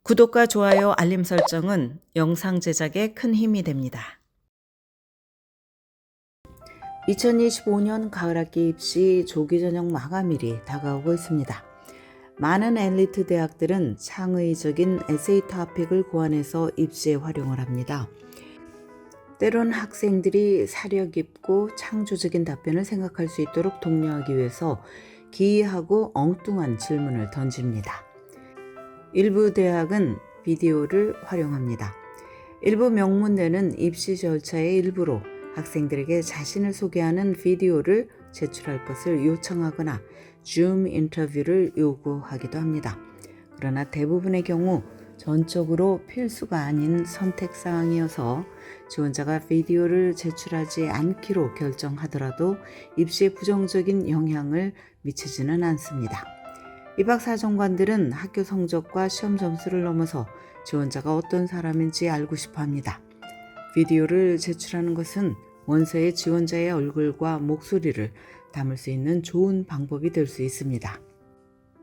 구독과 좋아요, 알림 설정은 영상 제작에 큰 힘이 됩니다. 2025년 가을학기 입시 조기 전형 마감일이 다가오고 있습니다. 많은 엘리트 대학들은 창의적인 에세이 토픽을 고안해서 입시에 활용을 합니다. 때론 학생들이 사려 깊고 창조적인 답변을 생각할 수 있도록 독려하기 위해서 기이하고 엉뚱한 질문을 던집니다. 일부 대학은 비디오를 활용합니다. 일부 명문대는 입시 절차의 일부로 학생들에게 자신을 소개하는 비디오를 제출할 것을 요청하거나 줌 인터뷰를 요구하기도 합니다. 그러나 대부분의 경우 전적으로 필수가 아닌 선택사항이어서 지원자가 비디오를 제출하지 않기로 결정하더라도 입시에 부정적인 영향을 미치지는 않습니다. 입학사정관들은 학교 성적과 시험 점수를 넘어서 지원자가 어떤 사람인지 알고 싶어 합니다. 비디오를 제출하는 것은 원서에 지원자의 얼굴과 목소리를 담을 수 있는 좋은 방법이 될 수 있습니다.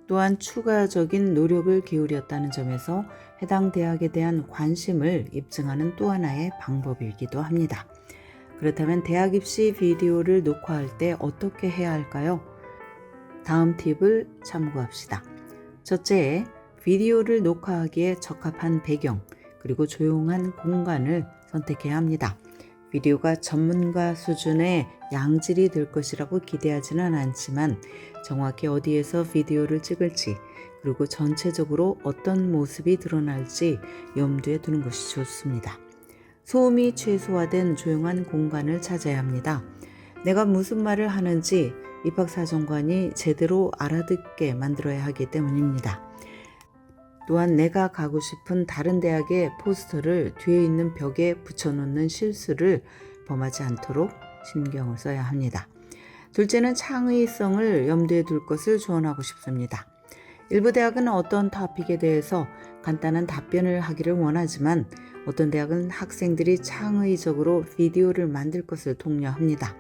또한 추가적인 노력을 기울였다는 점에서 해당 대학에 대한 관심을 입증하는 또 하나의 방법이기도 합니다. 그렇다면 대학 입시 비디오를 녹화할 때 어떻게 해야 할까요? 다음 팁을 참고합시다. 첫째, 비디오를 녹화하기에 적합한 배경, 그리고 조용한 공간을 선택해야 합니다. 비디오가 전문가 수준의 양질이 될 것이라고 기대하지는 않지만 정확히 어디에서 비디오를 찍을지, 그리고 전체적으로 어떤 모습이 드러날지 염두에 두는 것이 좋습니다. 소음이 최소화된 조용한 공간을 찾아야 합니다. 내가 무슨 말을 하는지 입학사정관이 제대로 알아듣게 만들어야 하기 때문입니다. 또한 내가 가고 싶은 다른 대학의 포스터를 뒤에 있는 벽에 붙여놓는 실수를 범하지 않도록 신경을 써야 합니다. 둘째는 창의성을 염두에 둘 것을 조언하고 싶습니다. 일부 대학은 어떤 토픽에 대해서 간단한 답변을 하기를 원하지만 어떤 대학은 학생들이 창의적으로 비디오를 만들 것을 독려합니다.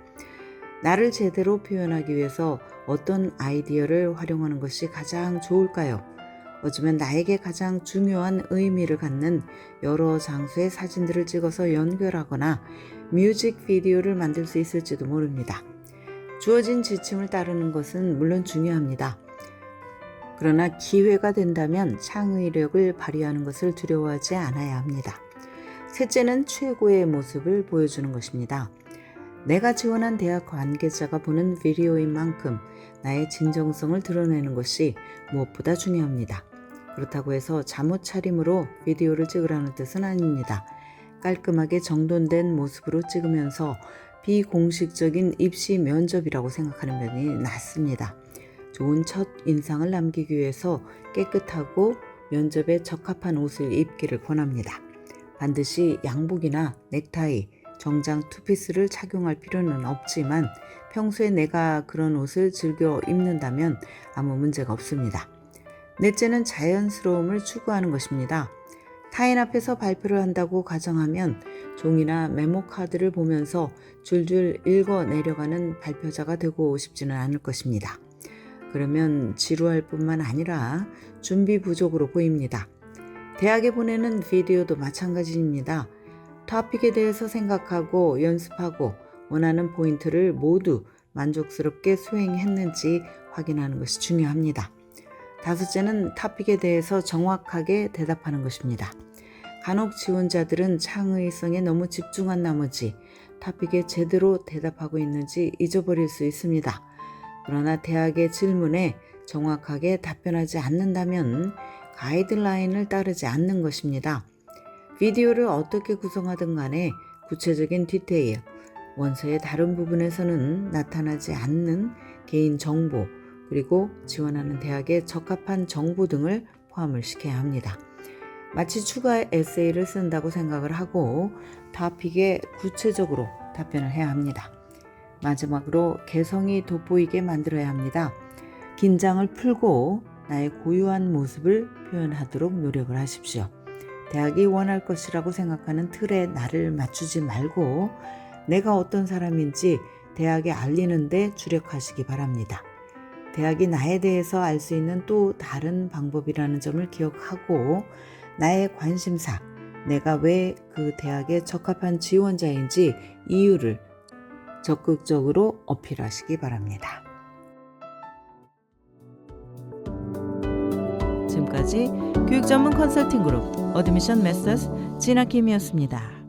나를 제대로 표현하기 위해서 어떤 아이디어를 활용하는 것이 가장 좋을까요? 어쩌면 나에게 가장 중요한 의미를 갖는 여러 장소의 사진들을 찍어서 연결하거나 뮤직비디오를 만들 수 있을지도 모릅니다. 주어진 지침을 따르는 것은 물론 중요합니다. 그러나 기회가 된다면 창의력을 발휘하는 것을 두려워하지 않아야 합니다. 셋째는 최고의 모습을 보여주는 것입니다. 내가 지원한 대학 관계자가 보는 비디오인 만큼 나의 진정성을 드러내는 것이 무엇보다 중요합니다. 그렇다고 해서 잠옷 차림으로 비디오를 찍으라는 뜻은 아닙니다. 깔끔하게 정돈된 모습으로 찍으면서 비공식적인 입시 면접이라고 생각하는 면이 낫습니다. 좋은 첫 인상을 남기기 위해서 깨끗하고 면접에 적합한 옷을 입기를 권합니다. 반드시 양복이나 넥타이, 정장 투피스를 착용할 필요는 없지만 평소에 내가 그런 옷을 즐겨 입는다면 아무 문제가 없습니다. 넷째는 자연스러움을 추구하는 것입니다. 타인 앞에서 발표를 한다고 가정하면 종이나 메모 카드를 보면서 줄줄 읽어 내려가는 발표자가 되고 싶지는 않을 것입니다. 그러면 지루할 뿐만 아니라 준비 부족으로 보입니다. 대학에 보내는 비디오도 마찬가지입니다. 토픽에 대해서 생각하고 연습하고 원하는 포인트를 모두 만족스럽게 수행했는지 확인하는 것이 중요합니다. 다섯째는 토픽에 대해서 정확하게 대답하는 것입니다. 간혹 지원자들은 창의성에 너무 집중한 나머지 토픽에 제대로 대답하고 있는지 잊어버릴 수 있습니다. 그러나 대학의 질문에 정확하게 답변하지 않는다면 가이드라인을 따르지 않는 것입니다. 비디오를 어떻게 구성하든 간에 구체적인 디테일, 원서의 다른 부분에서는 나타나지 않는 개인 정보, 그리고 지원하는 대학에 적합한 정보 등을 포함을 시켜야 합니다. 마치 추가 에세이를 쓴다고 생각을 하고 토픽에 구체적으로 답변을 해야 합니다. 마지막으로 개성이 돋보이게 만들어야 합니다. 긴장을 풀고 나의 고유한 모습을 표현하도록 노력을 하십시오. 대학이 원할 것이라고 생각하는 틀에 나를 맞추지 말고 내가 어떤 사람인지 대학에 알리는 데 주력하시기 바랍니다. 대학이 나에 대해서 알 수 있는 또 다른 방법이라는 점을 기억하고 나의 관심사, 내가 왜 그 대학에 적합한 지원자인지 이유를 적극적으로 어필하시기 바랍니다. 지금까지 교육 전문 컨설팅 그룹 어드미션 메서스 진아킴이었습니다.